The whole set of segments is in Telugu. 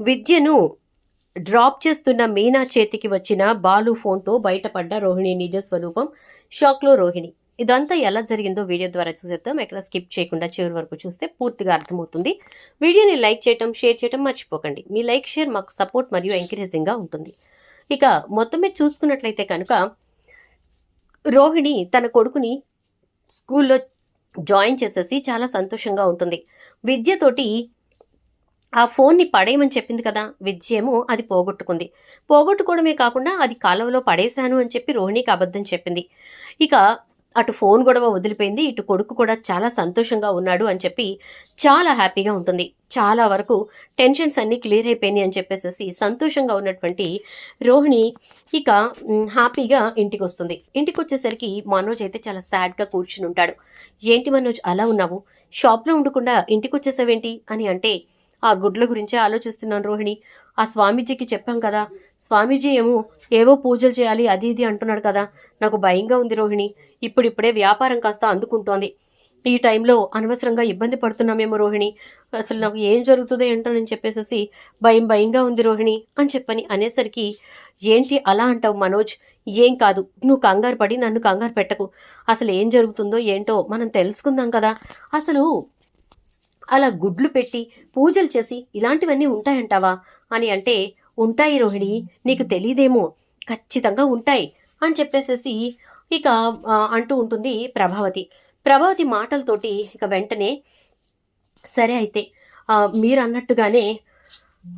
విద్యను డ్రాప్ చేస్తున్న మీనా చేతికి వచ్చిన బాలు ఫోన్తో బయటపడ్డ రోహిణి నిజ స్వరూపం. షాక్లో రోహిణి. ఇదంతా ఎలా జరిగిందో వీడియో ద్వారా చూసేద్దాం. ఎక్కడ స్కిప్ చేయకుండా చివరి వరకు చూస్తే పూర్తిగా అర్థమవుతుంది. వీడియోని లైక్ చేయటం, షేర్ చేయటం మర్చిపోకండి. మీ లైక్, షేర్ మాకు సపోర్ట్ మరియు ఎంకరేజింగ్గా ఉంటుంది. ఇక మొత్తం మీద చూసుకున్నట్లయితే కనుక రోహిణి తన కొడుకుని స్కూల్లో జాయిన్ చేసేసి చాలా సంతోషంగా ఉంటుంది. విద్యతోటి ఆ ఫోన్ని పడేయమని చెప్పింది కదా, విద్య ఏమో అది పోగొట్టుకుంది. పోగొట్టుకోవడమే కాకుండా అది కాలువలో పడేశాను అని చెప్పి రోహిణికి అబద్ధం చెప్పింది. ఇక అటు ఫోన్ గొడవ వదిలిపోయింది, ఇటు కొడుకు కూడా చాలా సంతోషంగా ఉన్నాడు అని చెప్పి చాలా హ్యాపీగా ఉంటుంది. చాలా వరకు టెన్షన్స్ అన్నీ క్లియర్ అయిపోయినాయి అని చెప్పేసి సంతోషంగా ఉన్నటువంటి రోహిణి ఇక హ్యాపీగా ఇంటికి వస్తుంది. ఇంటికి వచ్చేసరికి మనోజ్ అయితే చాలా సాడ్గా కూర్చుని ఉంటాడు. ఏంటి మనోజ్ అలా ఉన్నావు, షాప్లో ఉండకుండా ఇంటికి వచ్చేసావేంటి అని అంటే, ఆ గుడ్ల గురించే ఆలోచిస్తున్నాను రోహిణి. ఆ స్వామీజీకి చెప్పాం కదా, స్వామీజీ ఏవో పూజలు చేయాలి అది ఇది అంటున్నాడు కదా, నాకు భయంగా ఉంది రోహిణి. ఇప్పుడిప్పుడే వ్యాపారం కాస్త అందుకుంటోంది. ఈ టైంలో అనవసరంగా ఇబ్బంది పడుతున్నామేమో రోహిణి. అసలు నాకు ఏం జరుగుతుందో ఏంటోనని చెప్పేసి భయంగా ఉంది రోహిణి అని చెప్పని అనేసరికి, ఏంటి అలా అంటావు మనోజ్, ఏం కాదు, నువ్వు కంగారు పడి నన్ను కంగారు పెట్టకు. అసలు ఏం జరుగుతుందో ఏంటో మనం తెలుసుకుందాం కదా. అసలు అలా గుడ్లు పెట్టి పూజలు చేసి ఇలాంటివన్నీ ఉంటాయంటావా అని అంటే, ఉంటాయి రోహిణి, నీకు తెలియదేమో, ఖచ్చితంగా ఉంటాయి అని చెప్పేసేసి ఇక అంటూ ఉంటుంది ప్రభావతి. ప్రభావతి మాటలతోటి ఇక వెంటనే, సరే అయితే మీరు అన్నట్టుగానే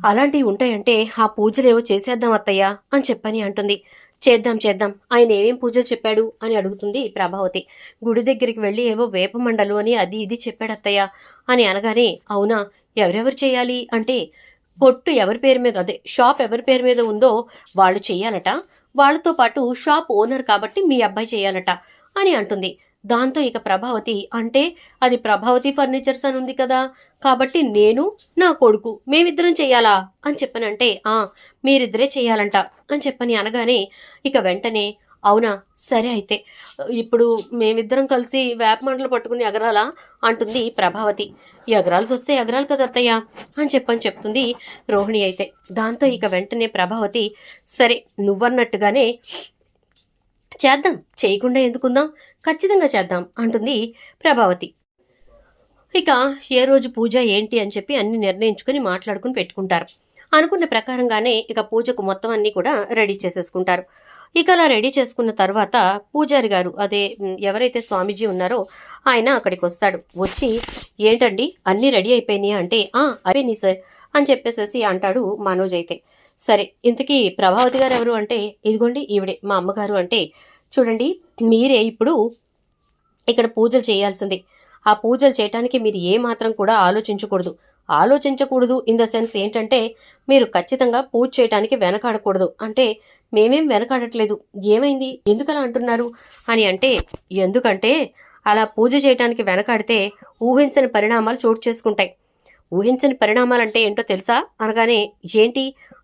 అలాంటివి ఉంటాయంటే ఆ పూజలు ఏవో చేసేద్దాం అత్తయ్య అని చెప్పని అంటుంది. చేద్దాం, ఆయన ఏమేం పూజలు చెప్పాడు అని అడుగుతుంది ప్రభావతి. గుడి దగ్గరికి వెళ్ళి ఏవో వేపమండలు అని అది ఇది చెప్పాడు అత్తయ్య అని అనగానే, అవునా, ఎవరెవరు చేయాలి అంటే, కొట్టు ఎవరి పేరు మీద, అదే షాప్ ఎవరి పేరు మీద ఉందో వాళ్ళు చెయ్యాలట, వాళ్ళతో పాటు షాప్ ఓనర్ కాబట్టి మీ అబ్బాయి చేయాలట అని అంటుంది. దాంతో ఇక ప్రభావతి, అంటే అది ప్రభావతి ఫర్నిచర్స్ అని ఉంది కదా, కాబట్టి నేను నా కొడుకు మేమిద్దరం చెయ్యాలా అని చెప్పనంటే, మీరిద్దరే చెయ్యాలంట అని చెప్పని అనగానే ఇక వెంటనే, అవునా, సరే అయితే ఇప్పుడు మేమిద్దరం కలిసి వేప మంటలు పట్టుకుని ఎగరాలా అంటుంది ప్రభావతి. ఎగరాల్సి వస్తే ఎగరాలి కదా అత్తయ్య అని చెప్తుంది రోహిణి అయితే. దాంతో ఇక వెంటనే ప్రభావతి, సరే నువ్వన్నట్టుగానే చేద్దాం, చేయకుండా ఎందుకుందాం, ఖచ్చితంగా చేద్దాం అంటుంది ప్రభావతి. ఇక ఏ రోజు పూజ ఏంటి అని చెప్పి అన్ని నిర్ణయించుకుని మాట్లాడుకుని పెట్టుకుంటారు. అనుకున్న ప్రకారంగానే ఇక పూజకు మొత్తం అన్ని కూడా రెడీ చేసేసుకుంటారు. ఇక అలా రెడీ చేసుకున్న తర్వాత పూజారి గారు, అదే ఎవరైతే స్వామీజీ ఉన్నారో ఆయన అక్కడికి వస్తాడు. వచ్చి, ఏంటండి అన్నీ రెడీ అయిపోయినాయా అంటే, అయిపోయినాయి సార్ అని చెప్పేసేసి అంటాడు మనోజ్ అయితే. సరే, ఇంతకీ ప్రభావతి గారు ఎవరు అంటే, ఇదిగోండి ఈవిడే మా అమ్మగారు అంటే, చూడండి మీరే ఇప్పుడు ఇక్కడ పూజలు చేయాల్సింది. ఆ పూజలు చేయటానికి మీరు ఏమాత్రం కూడా ఆలోచించకూడదు ఇన్ ద సెన్స్ ఏంటంటే, మీరు ఖచ్చితంగా పూజ చేయటానికి వెనకాడకూడదు అంటే, మేమేం వెనకాడట్లేదు, ఏమైంది, ఎందుకలా అంటున్నారు అని అంటే, ఎందుకంటే అలా పూజ చేయటానికి వెనకాడితే ఊహించని పరిణామాలు చోటు చేసుకుంటాయి. ఊహించని పరిణామాలంటే ఏంటో తెలుసా అనగానే, ఏంటి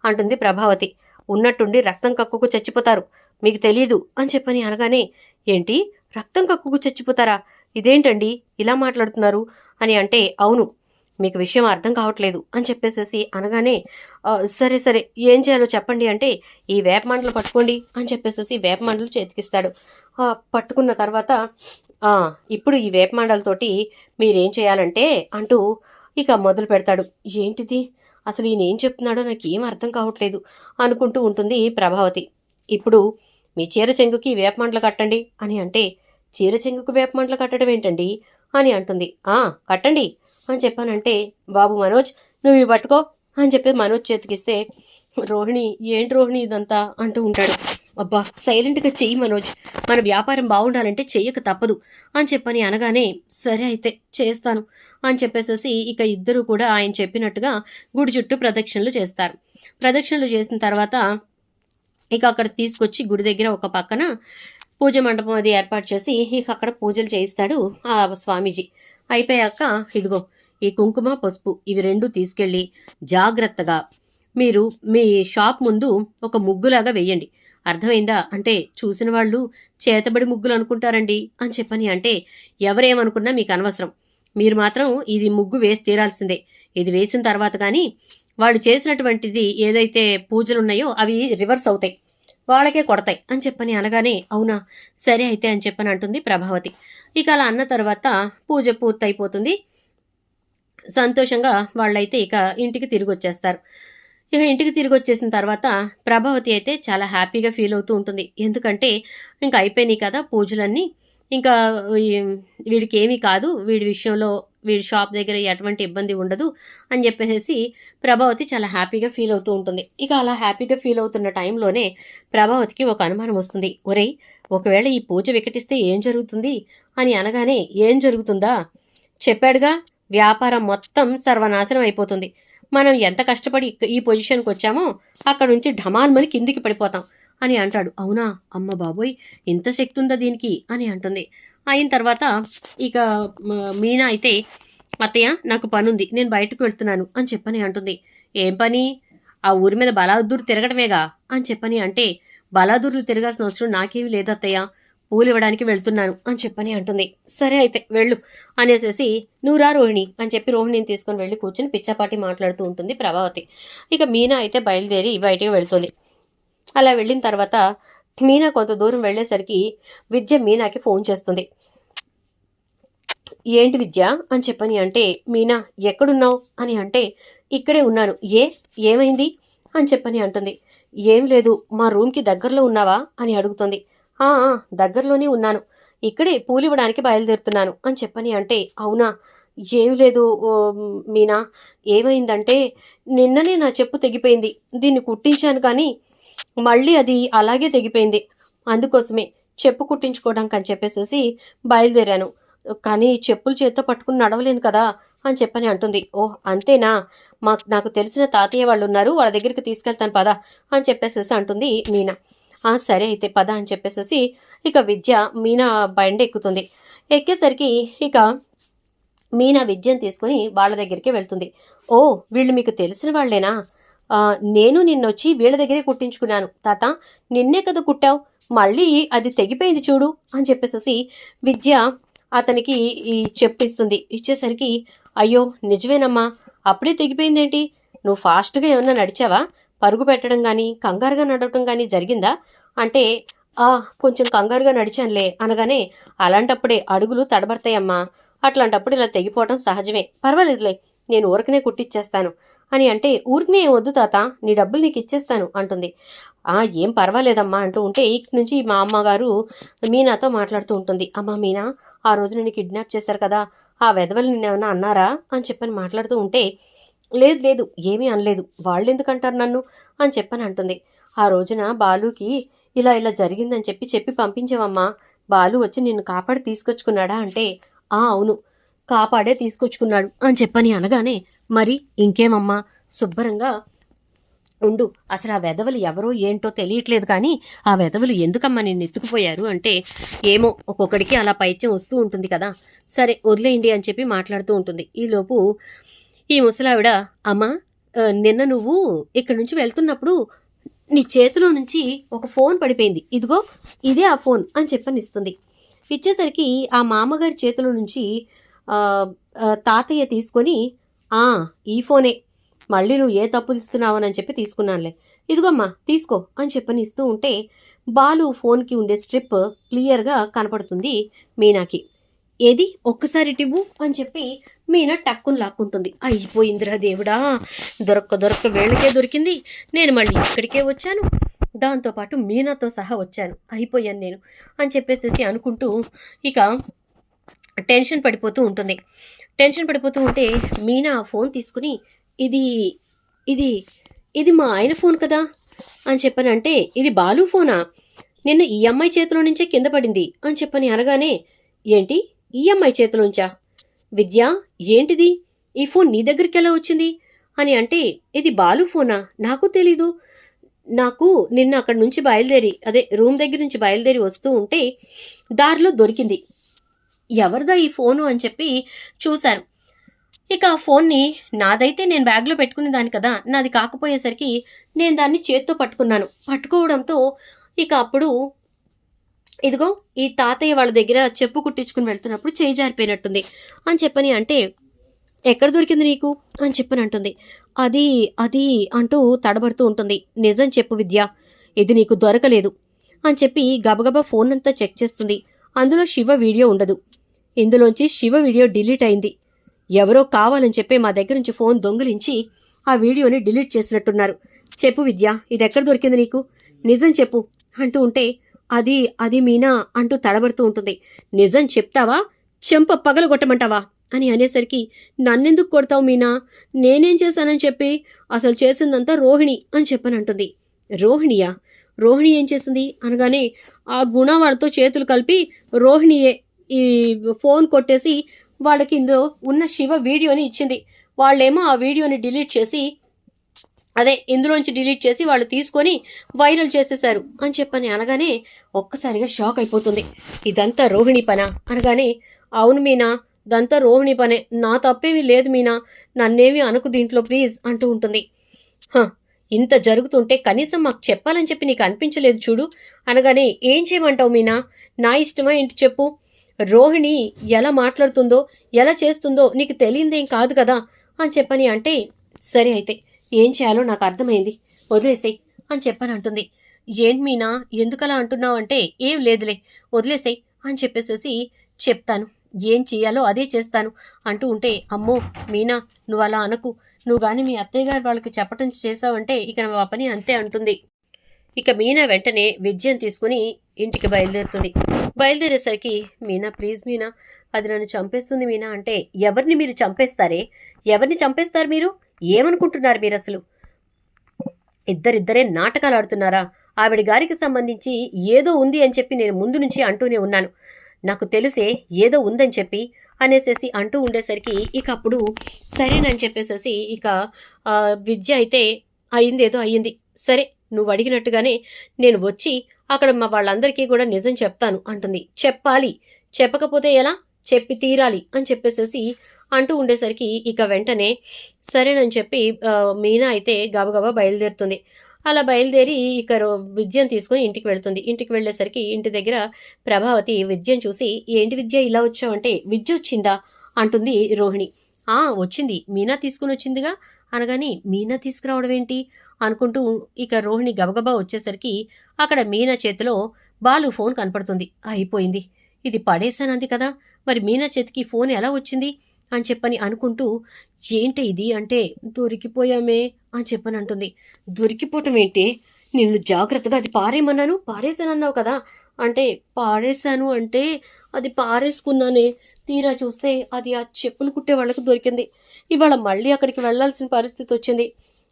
అంటుంది ప్రభావతి. ఉన్నట్టుండి రక్తం కక్కుకు చచ్చిపోతారు, మీకు తెలీదు అని చెప్పని అనగానే, ఏంటి రక్తం కక్కుకు చచ్చిపోతారా, ఇదేంటండి ఇలా మాట్లాడుతున్నారు అని అంటే, అవును, మీకు విషయం అర్థం కావట్లేదు అని చెప్పేసేసి అనగానే, సరే ఏం చేయాలో చెప్పండి అంటే, ఈ వేపమండలు పట్టుకోండి అని చెప్పేసేసి వేపమండలు చేతికిస్తాడు. పట్టుకున్న తర్వాత, ఇప్పుడు ఈ వేపమండలతోటి మీరేం చేయాలంటే అంటూ ఇక మొదలు పెడతాడు. ఏంటిది, అసలు ఈయన ఏం చెప్తున్నాడో నాకు ఏం అర్థం కావట్లేదు అనుకుంటూ ఉంటుంది ప్రభావతి. ఇప్పుడు మీ చీర చెంగుకి వేపమండలు కట్టండి అని అంటే, చీర చెంగుకు వేపమండలు కట్టడం ఏంటండి అని అంటుంది. కట్టండి అని చెప్పానంటే, బాబు మనోజ్ నువ్వు ఇవి పట్టుకో అని చెప్పి మనోజ్ చేతికిస్తే, రోహిణి ఏంటి రోహిణి ఇదంతా అంటూ ఉంటాడు. అబ్బా సైలెంట్గా చెయ్యి మనోజ్, మన వ్యాపారం బాగుండాలంటే చెయ్యక తప్పదు అని చెప్పని అనగానే, సరే అయితే చేస్తాను అని చెప్పేసేసి ఇక ఇద్దరు కూడా ఆయన చెప్పినట్టుగా గుడి చుట్టూ ప్రదక్షిణలు చేస్తారు. ప్రదక్షిణలు చేసిన తర్వాత ఇక అక్కడ తీసుకొచ్చి గుడి దగ్గర ఒక పక్కన పూజ మండపం అది ఏర్పాటు చేసి ఇక అక్కడ పూజలు చేయిస్తాడు ఆ స్వామీజీ. అయిపోయాక, ఇదిగో ఈ కుంకుమ పసుపు ఇవి రెండు తీసుకెళ్ళి జాగ్రత్తగా మీరు మీ షాప్ ముందు ఒక ముగ్గులాగా వేయండి, అర్థమైందా అంటే, చూసిన వాళ్ళు చేతబడి ముగ్గులు అనుకుంటారండి అని చెప్పని అంటే, ఎవరేమనుకున్నా మీకు అనవసరం, మీరు మాత్రం ఇది ముగ్గు వేసి తీరాల్సిందే, ఇది వేసిన తర్వాత కానీ వాళ్ళు చేసినటువంటిది ఏదైతే పూజలు ఉన్నాయో అవి రివర్స్ అవుతాయి, వాళ్ళకే కొడతాయి అని చెప్పని అనగానే అవునా సరే అయితే అని చెప్పని అంటుంది ప్రభావతి. ఇక అలా అన్న తర్వాత పూజ పూర్తయిపోతుంది. సంతోషంగా వాళ్ళైతే ఇక ఇంటికి తిరిగి వచ్చేస్తారు. ఇక ఇంటికి తిరిగి వచ్చేసిన తర్వాత ప్రభావతి అయితే చాలా హ్యాపీగా ఫీల్ అవుతూ ఉంటుంది. ఎందుకంటే ఇంకా అయిపోయినాయి కదా పూజలన్నీ, ఇంకా వీడికి ఏమీ కాదు, వీడి విషయంలో వీడి షాప్ దగ్గర ఎటువంటి ఇబ్బంది ఉండదు అని చెప్పేసి ప్రభావతి చాలా హ్యాపీగా ఫీల్ అవుతూ ఉంటుంది. ఇక అలా హ్యాపీగా ఫీల్ అవుతున్న టైంలోనే ప్రభావతికి ఒక అనుమానం వస్తుంది. ఒరేయ్, ఒకవేళ ఈ పూజ వికటిస్తే ఏం జరుగుతుంది అని అనగానే ఏం జరుగుతుందా, చెప్పాడుగా, వ్యాపారం మొత్తం సర్వనాశనం అయిపోతుంది. మనం ఎంత కష్టపడి ఈ పొజిషన్కి వచ్చామో అక్కడ నుంచి ఢమాల్మని కిందికి పడిపోతాం అని అంటాడు. అవునా అమ్మ బాబోయ్, ఇంత శక్తి ఉందా దీనికి అని అంటుంది. అయిన తర్వాత ఇక మీనా అయితే అత్తయ్య నాకు పనుంది, నేను బయటకు వెళ్తున్నాను అని చెప్పని అంటుంది. ఏం పని? ఆ ఊరి మీద బలాదూరు తిరగటమేగా అని చెప్పని అంటే, బలాదూర్లు తిరగాల్సిన అవసరం నాకేమీ లేదు అత్తయ్య, పూలు ఇవ్వడానికి వెళ్తున్నాను అని చెప్పని అంటుంది. సరే అయితే వెళ్ళు అనేసేసి నువ్వు రా రోహిణి అని చెప్పి రోహిణిని తీసుకొని వెళ్ళి కూర్చుని పిచ్చాపాటి మాట్లాడుతూ ఉంటుంది ప్రభావతి. ఇక మీనా అయితే బయలుదేరి బయటికి వెళ్తుంది. అలా వెళ్ళిన తర్వాత మీనా కొంత దూరం వెళ్ళేసరికి విద్య మీనాకి ఫోన్ చేస్తుంది. ఏంటి విద్య అని చెప్పని అంటే, మీనా ఎక్కడున్నావు అని అంటే, ఇక్కడే ఉన్నాను, ఏమైంది అని చెప్పని అంటుంది. ఏం లేదు, మా రూమ్కి దగ్గరలో ఉన్నావా అని అడుగుతుంది. దగ్గరలోనే ఉన్నాను, ఇక్కడే పూలు ఇవ్వడానికి బయలుదేరుతున్నాను అని చెప్పని అంటే, అవునా ఏం లేదు మీనా, ఏమైందంటే నిన్ననే నా చెప్పు తెగిపోయింది, దీన్ని కుట్టించాను కానీ మళ్ళీ అది అలాగే తెగిపోయింది, అందుకోసమే చెప్పు కుట్టించుకోవడానికి అని చెప్పేసి బయలుదేరాను, కానీ చెప్పులు చేత్తో పట్టుకుని నడవలేను కదా అని చెప్పని అంటుంది. ఓహ్ అంతేనా, నాకు తెలిసిన తాతయ్య వాళ్ళు ఉన్నారు, వాళ్ళ దగ్గరికి తీసుకెళ్తాను పదా అని చెప్పేసేసి అంటుంది మీనా. సరే అయితే పద అని చెప్పేసేసి ఇక విద్య మీనా బండి ఎక్కుతుంది. ఎక్కేసరికి ఇక మీనా విద్యను తీసుకుని వాళ్ళ దగ్గరికి వెళ్తుంది. ఓ వీళ్ళు మీకు తెలిసిన వాళ్ళేనా, నేను నిన్నొచ్చి వీళ్ళ దగ్గరే కుట్టించుకున్నాను తాత, నిన్నే కదా కుట్టావు, మళ్ళీ అది తెగిపోయింది చూడు అని చెప్పేసి విద్య అతనికి ఈ చెప్పిస్తుంది. ఇచ్చేసరికి అయ్యో నిజమేనమ్మా, అప్పుడే తెగిపోయిందేంటి, నువ్వు ఫాస్ట్గా ఏమన్నా నడిచావా, పరుగు పెట్టడం కానీ కంగారుగా నడవటం కానీ జరిగిందా అంటే, కొంచెం కంగారుగా నడిచానులే అనగానే, అలాంటప్పుడే అడుగులు తడబడతాయమ్మా, అట్లాంటప్పుడు ఇలా తెగిపోవడం సహజమే, పర్వాలేదులే నేను ఊరకనే కుట్టిచ్చేస్తాను అని అంటే, ఊరికనే ఏం వద్దు తాత, నీ డబ్బులు నీకు ఇచ్చేస్తాను అంటుంది. ఏం పర్వాలేదమ్మా అంటూ ఉంటే ఇక్కడి నుంచి మా అమ్మగారు మీనాతో మాట్లాడుతూ ఉంటుంది. అమ్మా మీనా, ఆ రోజు నేను కిడ్నాప్ చేశారు కదా, ఆ వెధవలు నిన్నేమన్నా అన్నారా అని చెప్పని మాట్లాడుతూ ఉంటే, లేదు లేదు ఏమీ అనలేదు, వాళ్ళు ఎందుకంటారు నన్ను అని చెప్పని అంటుంది. ఆ రోజున బాలుకి ఇలా ఇలా జరిగిందని చెప్పి పంపించావమ్మా, బాలు వచ్చి నిన్ను కాపాడి తీసుకొచ్చుకున్నాడా అంటే, అవును కాపాడే తీసుకొచ్చుకున్నాడు అని చెప్పని అనగానే, మరి ఇంకేమమ్మా శుభ్రంగా ఉండు, అసలు ఆ వెధవలు ఎవరో ఏంటో తెలియట్లేదు కానీ ఆ వెధవలు ఎందుకమ్మా నిన్ను ఎత్తుకుపోయారు అంటే, ఏమో ఒక్కొక్కడికి అలా పైత్యం వస్తూ ఉంటుంది కదా, సరే వదిలేయండి అని చెప్పి మాట్లాడుతూ ఉంటుంది. ఈలోపు ఈ ముసలావిడ, అమ్మా నిన్న నువ్వు ఇక్కడి నుంచి వెళ్తున్నప్పుడు నీ చేతిలో నుంచి ఒక ఫోన్ పడిపోయింది, ఇదిగో ఇదే ఆ ఫోన్ అని చెప్పని ఇస్తుంది. ఇచ్చేసరికి ఆ మామగారి చేతిలో నుంచి తాతయ్య తీసుకొని, ఈ ఫోనే, మళ్ళీ నువ్వు ఏ తప్పు తీస్తున్నావని చెప్పి తీసుకున్నానులే, ఇదిగోమ్మా తీసుకో అని చెప్పని ఇస్తూ ఉంటే బాలు ఫోన్కి ఉండే స్ట్రిప్ క్లియర్గా కనపడుతుంది మీనాకి. ఏది ఒక్కసారి టివ్వు అని చెప్పి మీనా టక్కుని లాక్కుంటుంది. అయిపోయిందిరా దేవుడా, దొరక్క వేళ్ళకే దొరికింది, నేను మళ్ళీ ఇక్కడికే వచ్చాను, దాంతోపాటు మీనాతో సహా వచ్చాను, అయిపోయాను నేను అని చెప్పేసి అనుకుంటూ ఇక టెన్షన్ పడిపోతూ ఉంటుంది. టెన్షన్ పడిపోతూ ఉంటే మీనా ఫోన్ తీసుకుని, ఇది ఇది ఇది మా ఆయన ఫోన్ కదా అని చెప్పని అంటే, ఇది బాలు ఫోనా, నిన్న ఈ అమ్మాయి చేతిలో నుంచే కింద పడింది అని చెప్పని అనగానే, ఏంటి ఈ అమ్మాయి చేతిలోంచా, విద్య ఏంటిది, ఈ ఫోన్ నీ దగ్గరికి ఎలా వచ్చింది అని అంటే, ఇది బాలు ఫోనా, నాకు తెలీదు, నాకు నిన్న అక్కడి నుంచి బయలుదేరి రూమ్ దగ్గర నుంచి బయలుదేరి వస్తూ ఉంటే దారిలో దొరికింది, ఎవరిదా ఈ ఫోను అని చెప్పి చూశాను, ఇక ఆ ఫోన్ని నాదైతే నేను బ్యాగ్లో పెట్టుకునే దాన్ని కదా, నాది కాకపోయేసరికి నేను దాన్ని చేత్తో పట్టుకోవడంతో ఇక అప్పుడు ఇదిగో ఈ తాతయ్య వాళ్ళ దగ్గర చెప్పు కుట్టించుకుని వెళ్తున్నప్పుడు చేయి జారిపోయినట్టుంది అని చెప్పని అంటే, ఎక్కడ దొరికింది నీకు అని చెప్పని అంటుంది. అది అది అంటూ తడబడుతూ ఉంటుంది. నిజం చెప్పు విద్య, ఇది నీకు దొరకలేదు అని చెప్పి గబగబా ఫోన్ అంతా చెక్ చేస్తుంది. అందులో శివ వీడియో ఉండదు. ఇందులోంచి శివ వీడియో డిలీట్ అయింది. ఎవరో కావాలని చెప్పి మా దగ్గర నుంచి ఫోన్ దొంగిలించి ఆ వీడియోని డిలీట్ చేసినట్టున్నారు. చెప్పు విద్య, ఇది ఎక్కడ దొరికింది నీకు, నిజం చెప్పు అంటూ ఉంటే అది అది మీనా అంటూ తడబడుతూ ఉంటుంది. నిజం చెప్తావా, చెంప పగలగొట్టమంటావా అని అనేసరికి, నన్నెందుకు కొడతావు మీనా, నేనేం చేశానని చెప్పి, అసలు చేసిందంతా రోహిణి అని చెప్పని అంటుంది. రోహిణియా, రోహిణి ఏం చేసింది అనగానే, ఆ గుణ వాళ్ళతో చేతులు కలిపి రోహిణియే ఈ ఫోన్ కొట్టేసి వాళ్ళకి ఇందులో ఉన్న శివ వీడియోని ఇచ్చింది. వాళ్ళేమో ఆ వీడియోని డిలీట్ చేసి, అదే ఇందులోంచి డిలీట్ చేసి వాళ్ళు తీసుకొని వైరల్ చేసేశారు అని చెప్పని అనగానే ఒక్కసారిగా షాక్ అయిపోతుంది. ఇదంతా రోహిణి పనా అనగానే, అవును మీనా, ఇదంతా రోహిణి పనే, నా తప్పేమీ లేదు మీనా, నన్నేమీ అనుకు దీంట్లో ప్లీజ్ అంటూ ఉంటుంది. ఇంత జరుగుతుంటే కనీసం మాకు చెప్పాలని చెప్పి నీకు అనిపించలేదు చూడు అనగానే, ఏం చేయమంటావు మీనా, నా ఇష్టమా ఏంటి చెప్పు, రోహిణి ఎలా మాట్లాడుతుందో ఎలా చేస్తుందో నీకు తెలియందేం కాదు కదా అని చెప్పని అంటే, సరే అయితే ఏం చేయాలో నాకు అర్థమైంది, వదిలేసేయ్ అని చెప్పని అంటుంది. ఏంటి మీనా ఎందుకలా అంటున్నావు అంటే, ఏం లేదులే వదిలేసేయ్ అని చెప్పేసేసి, చెప్తాను ఏం చేయాలో అదే చేస్తాను అంటూ ఉంటే, అమ్మో మీనా నువ్వు అలా అనకు, నువ్వు కానీ మీ అత్తయ్య గారు వాళ్ళకి చెప్పటం చేసావంటే ఇక మా పని అంతే అంటుంది. ఇక మీనా వెంటనే విద్యను తీసుకుని ఇంటికి బయలుదేరుతుంది. బయలుదేరేసరికి, మీనా ప్లీజ్ మీనా, అది నన్ను చంపేస్తుంది మీనా అంటే, ఎవరిని మీరు చంపేస్తారే, ఎవరిని చంపేస్తారు మీరు, ఏమనుకుంటున్నారు మీరు అసలు, ఇద్దరిద్దరే నాటకాలు ఆడుతున్నారా, ఆవిడ గారికి సంబంధించి ఏదో ఉంది అని చెప్పి నేను ముందు నుంచి అంటూనే ఉన్నాను, నాకు తెలిసే ఏదో ఉందని చెప్పి అనేసేసి అంటూ ఉండేసరికి, ఇక అప్పుడు సరేనని చెప్పేసేసి ఇక విద్య అయితే అయిందేదో అయ్యింది, సరే నువ్వు అడిగినట్టుగానే నేను వచ్చి అక్కడ మా వాళ్ళందరికీ కూడా నిజం చెప్తాను అంటుంది. చెప్పాలి, చెప్పకపోతే ఎలా, చెప్పి తీరాలి అని చెప్పేసేసి అంటూ ఉండేసరికి ఇక వెంటనే సరేనని చెప్పి మీనా అయితే గబగబా బయలుదేరుతుంది. అలా బయలుదేరి ఇక విద్యను తీసుకొని ఇంటికి వెళ్తుంది. ఇంటికి వెళ్ళేసరికి ఇంటి దగ్గర ప్రభావతి విద్యను చూసి, ఏంటి విద్య ఇలా వచ్చావంటే, విద్య వచ్చిందా అంటుంది రోహిణి. వచ్చింది, మీనా తీసుకుని వచ్చిందిగా అనగాని, మీనా తీసుకురావడం ఏంటి అనుకుంటూ ఇక రోహిణి గబగబా వచ్చేసరికి అక్కడ మీనా చేతిలో బాలు ఫోన్ కనపడుతుంది. అయిపోయింది, ఇది పడేశానంది కదా, మరి మీనా చేతికి ఫోన్ ఎలా వచ్చింది అని చెప్పని అనుకుంటూ, ఏంటి ఇది అంటే, దొరికిపోయామే అని చెప్పని అంటుంది. దొరికిపోవటం ఏంటి, నిన్ను జాగ్రత్తగా అది పారేయమన్నాను, పారేసానన్నావు కదా అంటే, పారేశాను అంటే అది పారేసుకున్నానే, తీరా చూస్తే అది ఆ చెప్పులు కుట్టే వాళ్ళకు దొరికింది. ఇవాళ మళ్ళీ అక్కడికి వెళ్లాల్సిన పరిస్థితి వచ్చింది,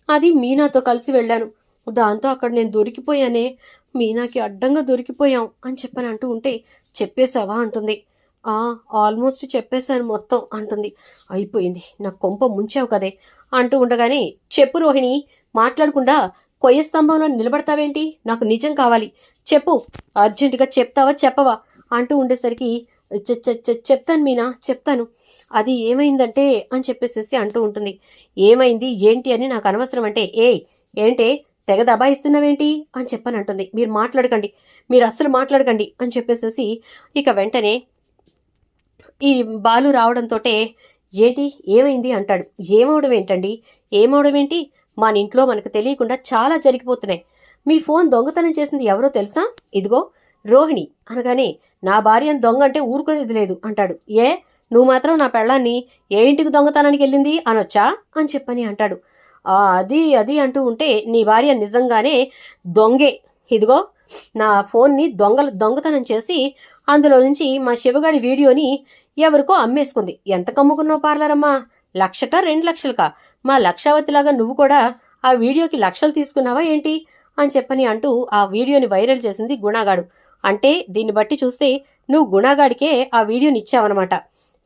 అది మీనాతో కలిసి వెళ్ళాను, దాంతో అక్కడ నేను దొరికిపోయానే, మీనాకి అడ్డంగా దొరికిపోయాం అని చెప్పని అంటూ ఉంటే, చెప్పేశావా అంటుంది. ఆల్మోస్ట్ చెప్పేశాను మొత్తం అంటుంది. అయిపోయింది, నా కొంప ముంచావు కదే అంటూ ఉండగానే, చెప్పు రోహిణి, మాట్లాడకుండా కొయ్య స్తంభంలో నిలబడతావేంటి, నాకు నిజం కావాలి, చెప్పు, అర్జెంటుగా చెప్తావా చెప్పవా అంటూ ఉండేసరికి, చెప్తాను మీనా చెప్తాను, అది ఏమైందంటే అని చెప్పేసేసి అంటూ ఉంటుంది. ఏమైంది ఏంటి అని నాకు అనవసరం అంటే, ఏంటే తెగ దబాయిస్తున్నావేంటి అని చెప్పని అంటుంది. మీరు మాట్లాడకండి, మీరు అస్సలు మాట్లాడకండి అని చెప్పేసేసి ఇక వెంటనే ఈ బాలు రావడంతో, ఏంటి ఏమైంది అంటాడు. ఏమవడం ఏంటండి, ఏమవడం ఏంటి, మన ఇంట్లో మనకు తెలియకుండా చాలా జరిగిపోతున్నాయి, మీ ఫోన్ దొంగతనం చేసింది ఎవరో తెలుసా, ఇదిగో రోహిణి అనగానే, నా భార్యను దొంగ అంటే ఊరుకునేది లేదు అంటాడు. నువ్వు మాత్రం నా పెళ్ళాన్ని ఏ ఇంటికి దొంగతనానికి వెళ్ళింది అనొచ్చా అని చెప్పని అంటాడు. అది అది అంటూ ఉంటే, నీ భార్య నిజంగానే దొంగే, ఇదిగో నా ఫోన్ని దొంగతనం చేసి అందులో నుంచి మా శివగాడి వీడియోని ఎవరికో అమ్మేసుకుంది. ఎంత కమ్ముకున్నావు పార్లరమ్మా, 1,00,000కా 2,00,000కా, మా లక్షావతిలాగా నువ్వు కూడా ఆ వీడియోకి లక్షలు తీసుకున్నావా ఏంటి అని చెప్పని అంటూ ఆ వీడియోని వైరల్ చేసింది గుణగాడు. అంటే దీన్ని బట్టి చూస్తే నువ్వు గుణగాడికే ఆ వీడియోని ఇచ్చావన్నమాట,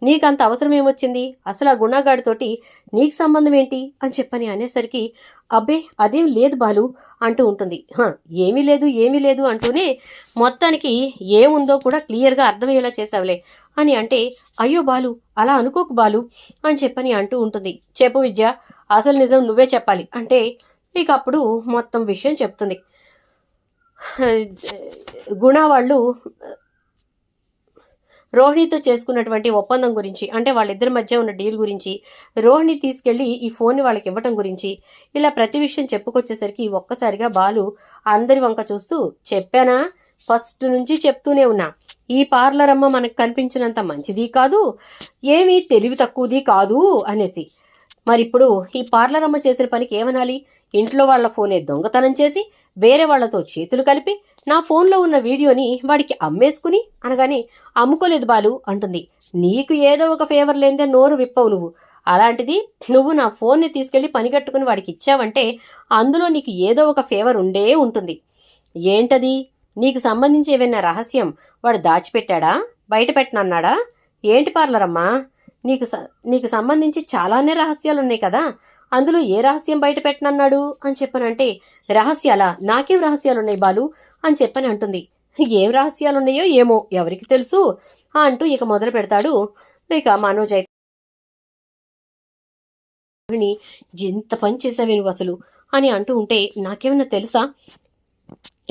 నీకంత అవసరం ఏమొచ్చింది, అసలు ఆ గుణగాడితోటి నీకు సంబంధం ఏంటి అని చెప్పని అనేసరికి, అబ్బే అదేం లేదు బాలు అంటూ ఉంటుంది. ఏమీ లేదు ఏమీ లేదు అంటూనే మొత్తానికి ఏముందో కూడా క్లియర్గా అర్థమయ్యేలా చేసావులే అని అంటే, అయ్యో బాలు అలా అనుకోకు బాలు అని చెప్పని అంటూ ఉంటుంది. చెప్పు విద్య, అసలు నిజం నువ్వే చెప్పాలి అంటే ఇక అప్పుడు మొత్తం విషయం చెప్తుంది. గుణ వాళ్ళు రోహిణితో చేసుకున్నటువంటి ఒప్పందం గురించి, అంటే వాళ్ళిద్దరి మధ్య ఉన్న డీల్ గురించి, రోహిణి తీసుకెళ్లి ఈ ఫోన్ని వాళ్ళకి ఇవ్వటం గురించి, ఇలా ప్రతి విషయం చెప్పుకొచ్చేసరికి ఒక్కసారిగా బాలు అందరి వంక చూస్తూ, చెప్పానా, ఫస్ట్ నుంచి చెప్తూనే ఉన్నా, ఈ పార్లర్ అమ్మ మనకు కనిపించినంత మంచిది కాదు, ఏమీ తెలివి తక్కువది కాదు అనేసి. మరిప్పుడు ఈ పార్లర్ అమ్మ చేసిన పనికి ఏమనాలి? ఇంట్లో వాళ్ళ ఫోనే దొంగతనం చేసి వేరే వాళ్లతో చేతులు కలిపి నా ఫోన్లో ఉన్న వీడియోని వాడికి అమ్మేసుకుని అనగానే, అమ్ముకోలేదు బాలు అంటుంది. నీకు ఏదో ఒక ఫేవర్ లేదే నోరు విప్పవు నువ్వు. అలాంటిది నువ్వు నా ఫోన్ని తీసుకెళ్లి పనిగట్టుకుని వాడికి ఇచ్చావంటే అందులో నీకు ఏదో ఒక ఫేవర్ ఉండే ఉంటుంది. ఏంటది? నీకు సంబంధించి ఏవైనా రహస్యం వాడు దాచిపెట్టాడా, బయట పెట్టనన్నాడా? ఏంటి పార్లరమ్మా, నీకు సంబంధించి చాలానే రహస్యాలున్నాయి కదా, అందులో ఏ రహస్యం బయట పెట్టనన్నాడు అని చెప్పనంటే, రహస్యాలా? నాకేం రహస్యాలున్నాయి బాలు అని చెప్పని అంటుంది. ఏం రహస్యాలున్నాయో ఏమో ఎవరికి తెలుసు అంటూ ఇక మొదలు పెడతాడు. ఇక మనోజ్ అయితే, ఎంత పని చేసావే నువ్వు అసలు అని అంటూ ఉంటే, నాకేమన్నా తెలుసా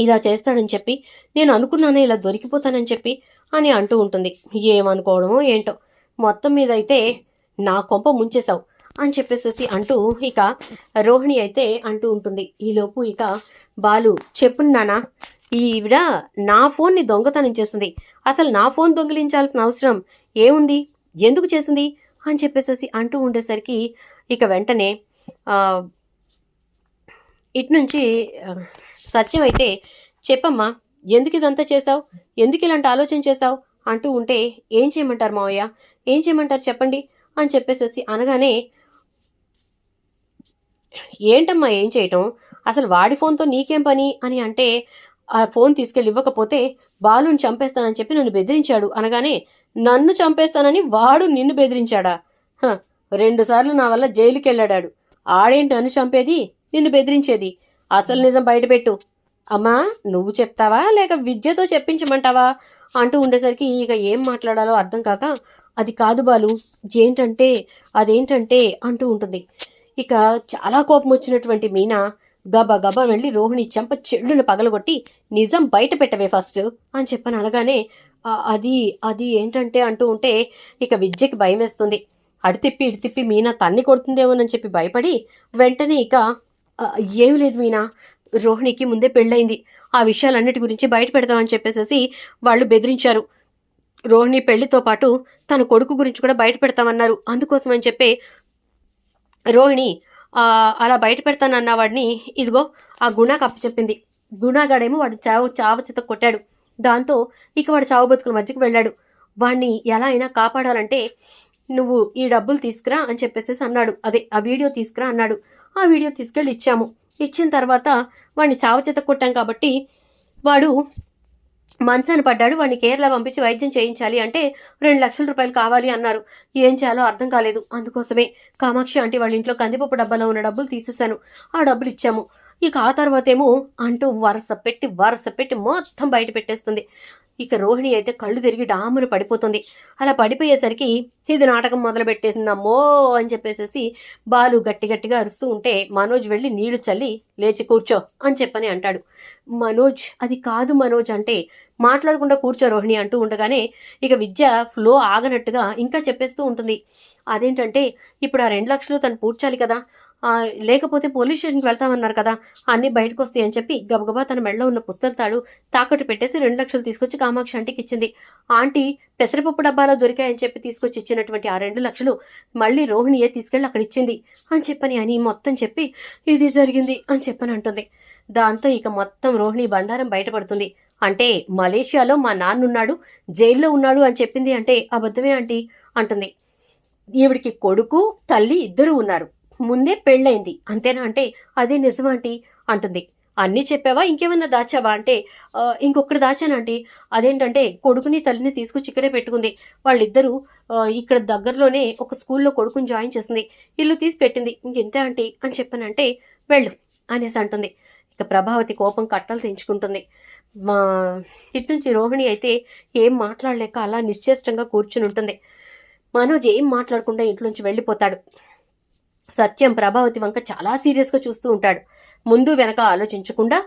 ఇలా చేస్తాడని చెప్పి, నేను అనుకున్నానే ఇలా దొరికిపోతానని చెప్పి అని అంటూ ఉంటుంది. ఏమనుకోవడమో ఏంటో, మొత్తం మీద అయితే నా కొంప ముంచేశావు అని చెప్పేసేసి అంటూ ఇక రోహిణి అయితే అంటూ ఉంటుంది. ఈలోపు ఇక బాలు, చెప్పున్నానా, ఈవిడ నా ఫోన్ని దొంగతనం చేసింది, అసలు నా ఫోన్ దొంగిలించాల్సిన అవసరం ఏముంది, ఎందుకు చేసింది అని చెప్పేసేసి అంటూ ఉండేసరికి ఇక వెంటనే ఇటు నుంచి సత్యం అయితే, చెప్పమ్మా, ఎందుకు ఇదంతా చేశావు, ఎందుకు ఇలాంటి ఆలోచన చేశావు అంటూ ఉంటే, ఏం చేయమంటారు మావయ్య, ఏం చేయమంటారు చెప్పండి అని చెప్పేసేసి అనగానే, ఏంటమ్మా ఏం చేయటం, అసలు వాడి ఫోన్తో నీకేం పని అని అంటే, ఆ ఫోన్ తీసుకెళ్ళి ఇవ్వకపోతే బాలుని చంపేస్తానని చెప్పి నన్ను బెదిరించాడు అనగానే, నన్ను చంపేస్తానని వాడు నిన్ను బెదిరించాడా? 2 సార్లు నా వల్ల జైలుకి వెళ్ళాడాడు, ఆడేంటి నన్ను చంపేది, నిన్ను బెదిరించేది, అసలు నిజం బయటపెట్టు. అమ్మా, నువ్వు చెప్తావా లేక విద్యతో చెప్పించమంటావా అంటూ ఉండేసరికి ఇక ఏం మాట్లాడాలో అర్థం కాక, అది కాదు బాలు, అదేంటంటే అంటూ ఉంటుంది. ఇక చాలా కోపం వచ్చినటువంటి మీనా గబా గబా వెళ్ళి రోహిణి చెంప చెల్లును పగలగొట్టి, నిజం బయట పెట్టవే ఫస్ట్ అని చెప్పని అనగానే, అది ఏంటంటే అంటూ ఉంటే ఇక విద్యకి భయం వేస్తుంది. అటు తిప్పి మీనా తన్ని కొడుతుందేమోనని చెప్పి భయపడి వెంటనే ఇక, ఏమి లేదు మీనా, రోహిణికి ముందే పెళ్ళయింది, ఆ విషయాలన్నిటి గురించి బయట పెడతామని చెప్పేసేసి వాళ్ళు బెదిరించారు. రోహిణి పెళ్లితో పాటు తన కొడుకు గురించి కూడా బయట పెడతామన్నారు. అందుకోసం అని చెప్పి రోహిణి అలా బయట పెడతానన్న వాడిని ఇదిగో ఆ గుణాకు అప్పచెప్పింది. గుణాగాడేమో వాడు చావు చిత కొట్టాడు. దాంతో ఇక వాడు చావు బతుకుల మధ్యకు వెళ్ళాడు. వాడిని ఎలా అయినా కాపాడాలంటే నువ్వు ఈ డబ్బులు తీసుకురా అని చెప్పేసి అన్నాడు. అదే ఆ వీడియో తీసుకురా అన్నాడు. ఆ వీడియో తీసుకెళ్ళి ఇచ్చాము. ఇచ్చిన తర్వాత వాడిని చావు చిత కొట్టాం కాబట్టి వాడు మంచాన పడ్డాడు. వాడిని కేరళ పంపించి వైద్యం చేయించాలి అంటే 2 లక్షల రూపాయలు కావాలి అన్నారు. ఏం చేయాలో అర్థం కాలేదు. అందుకోసమే కామాక్షి ఆంటీ వాళ్ళ ఇంట్లో కందిపప్పు డబ్బాలో ఉన్న డబ్బులు తీసేశాను. ఆ డబ్బులు ఇచ్చాము. ఇక ఆ తర్వాత ఏమో అంటూ వరస పెట్టి మొత్తం బయట పెట్టేస్తుంది. ఇక రోహిణి అయితే కళ్ళు తిరిగి డామును పడిపోతుంది. అలా పడిపోయేసరికి ఇది నాటకం మొదలు పెట్టేసిందమ్మో అని చెప్పేసేసి బాలు గట్టిగా అరుస్తూ ఉంటే మనోజ్ వెళ్ళి నీళ్లు చల్లి లేచి కూర్చో అని చెప్పని అంటాడు. మనోజ్, అది కాదు మనోజ్ అంటే, మాట్లాడకుండా కూర్చో రోహిణి అంటూ ఉండగానే ఇక విద్య ఫ్లో ఆగనట్టుగా ఇంకా చెప్పేస్తూ ఉంటుంది. అదేంటంటే, ఇప్పుడు ఆ 2 లక్షలు తను పూడ్చాలి కదా, లేకపోతే పోలీస్ స్టేషన్కి వెళ్తామన్నారు కదా, అన్నీ బయటకు వస్తాయి అని చెప్పి గబగబా తన మెడలో ఉన్న పుస్తల తాడు తాకట్టు పెట్టేసి 2 లక్షలు తీసుకొచ్చి కామాక్షి ఆంటీకి ఇచ్చింది. ఆంటీ పెసరపప్పు డబ్బాలో దొరికాయని చెప్పి తీసుకొచ్చి ఇచ్చినటువంటి ఆ 2 లక్షలు మళ్ళీ రోహిణియే తీసుకెళ్ళి అక్కడ ఇచ్చింది అని చెప్పని అని మొత్తం చెప్పి ఇది జరిగింది అని చెప్పని అంటుంది. దాంతో ఇక మొత్తం రోహిణి బండారం బయటపడుతుంది. అంటే మలేషియాలో మా నాన్నున్నాడు, జైల్లో ఉన్నాడు అని చెప్పింది అంటే అబద్ధమే ఆంటీ అంటుంది. ఈవిడికి కొడుకు తల్లి ఇద్దరు ఉన్నారు, ముందే పెళ్ళైంది అంతేనా అంటే అదే నిజమాంటీ అంటుంది. అన్నీ చెప్పావా, ఇంకేమన్నా దాచావా అంటే ఇంకొకటి దాచానంటీ. అదేంటంటే కొడుకుని తల్లిని తీసుకొచ్చి ఇక్కడే పెట్టుకుంది. వాళ్ళిద్దరూ ఇక్కడ దగ్గరలోనే ఒక స్కూల్లో కొడుకుని జాయిన్ చేసింది, ఇల్లు తీసి పెట్టింది, ఇంకెంతే ఆంటీ అని చెప్పానంటే వెళ్ళు అనేసి అంటుంది. ఇక ప్రభావతి కోపం కట్టలు తెంచుకుంటుంది. ఇటు నుంచి రోహిణి అయితే ఏం మాట్లాడలేక అలా నిశ్చేష్టంగా కూర్చుని ఉంటుంది. మనోజ్ ఏం మాట్లాడకుండా ఇంట్లోంచి వెళ్ళిపోతాడు. సత్యం ప్రభావతి వంక చాలా సీరియస్గా చూస్తూ ఉంటాడు. ముందు వెనక ఆలోచించకుండా,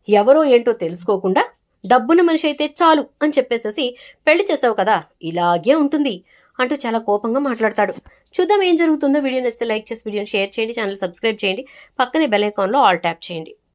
ఎవరో ఏంటో తెలుసుకోకుండా డబ్బున్న మనిషి అయితే చాలు అని చెప్పేసేసి పెళ్లి చేసావు కదా, ఇలాగే ఉంటుంది అంటూ చాలా కోపంగా మాట్లాడతాడు. చూద్దాం ఏం జరుగుతుందో. వీడియో నచ్చితే లైక్ చేసి వీడియోని షేర్ చేయండి, ఛానల్ సబ్స్క్రైబ్ చేయండి, పక్కనే బెల్ ఐకాన్లో ఆల్ ట్యాప్ చేయండి.